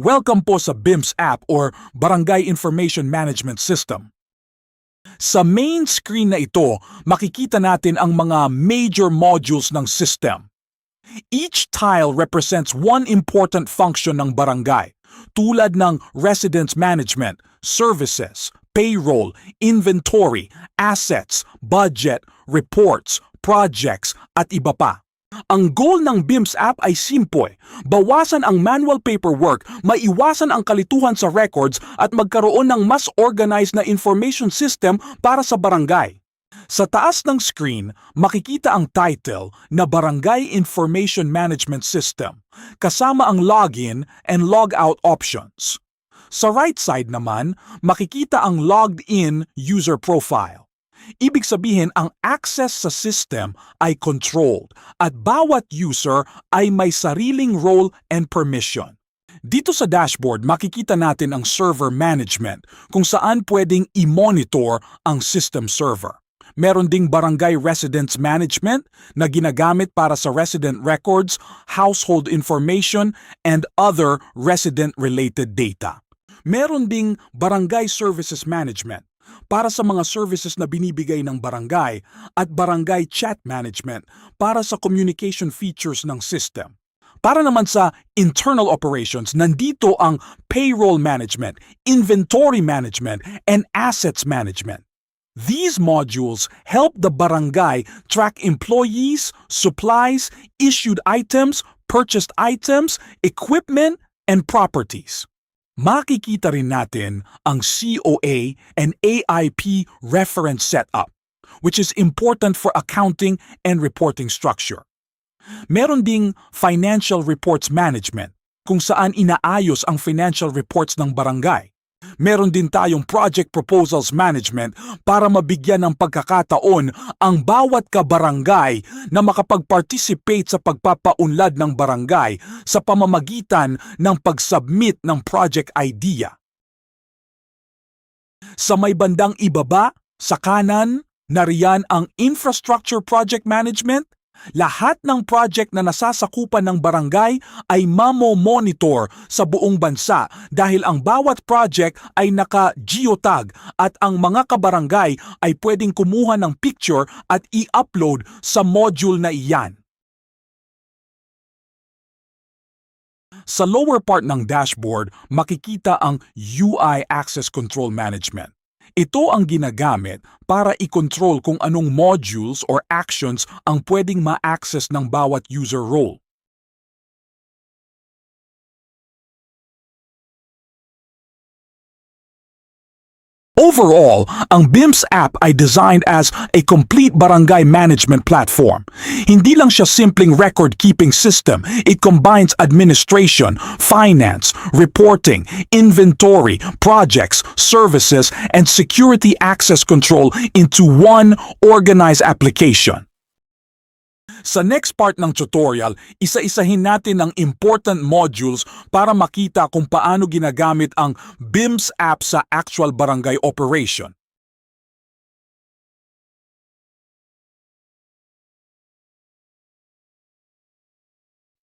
Welcome po sa BIMS app or Barangay Information Management System. Sa main screen na ito, makikita natin ang mga major modules ng system. Each tile represents one important function ng barangay, tulad ng residence management, services, payroll, inventory, assets, budget, reports, projects, at iba pa. Ang goal ng BIMS app ay simple, bawasan ang manual paperwork, maiwasan ang kalituhan sa records at magkaroon ng mas organized na information system para sa barangay. Sa taas ng screen, makikita ang title na Barangay Information Management System, kasama ang login and logout options. Sa right side naman, makikita ang logged-in user profile. Ibig sabihin ang access sa system ay controlled at bawat user ay may sariling role and permission. Dito sa dashboard, makikita natin ang server management kung saan pwedeng i-monitor ang system server. Meron ding barangay residence management na ginagamit para sa resident records, household information, and other resident-related data. Meron ding barangay services management para sa mga services na binibigay ng barangay at barangay chat management para sa communication features ng system. Para naman sa internal operations, nandito ang payroll management, inventory management, and assets management. These modules help the barangay track employees, supplies, issued items, purchased items, equipment, and properties. Makikita rin natin ang COA and AIP reference setup, which is important for accounting and reporting structure. Meron ding financial reports management, kung saan inaayos ang financial reports ng barangay. Meron din tayong project proposals management para mabigyan ng pagkakataon ang bawat kabarangay na makapag-participate sa pagpapaunlad ng barangay sa pamamagitan ng pag-submit ng project idea. Sa may bandang ibaba, sa kanan, nariyan ang infrastructure project management. Lahat ng project na nasasakupan ng barangay ay mamo-monitor sa buong bansa dahil ang bawat project ay naka-geotag at ang mga kabarangay ay pwedeng kumuha ng picture at i-upload sa module na iyan. Sa lower part ng dashboard, makikita ang UI Access Control Management. Ito ang ginagamit para i-control kung anong modules or actions ang pwedeng ma-access ng bawat user role. Overall, ang BIMS app ay designed as a complete barangay management platform. Hindi lang siya simpleng record-keeping system. It combines administration, finance, reporting, inventory, projects, services, and security access control into one organized application. Sa next part ng tutorial, isa-isahin natin ang important modules para makita kung paano ginagamit ang BIMS app sa actual barangay operation.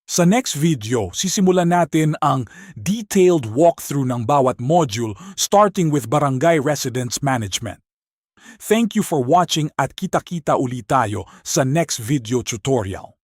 Sa next video, sisimulan natin ang detailed walkthrough ng bawat module starting with Barangay Residence Management. Thank you for watching at kita-kita ulit tayo sa next video tutorial.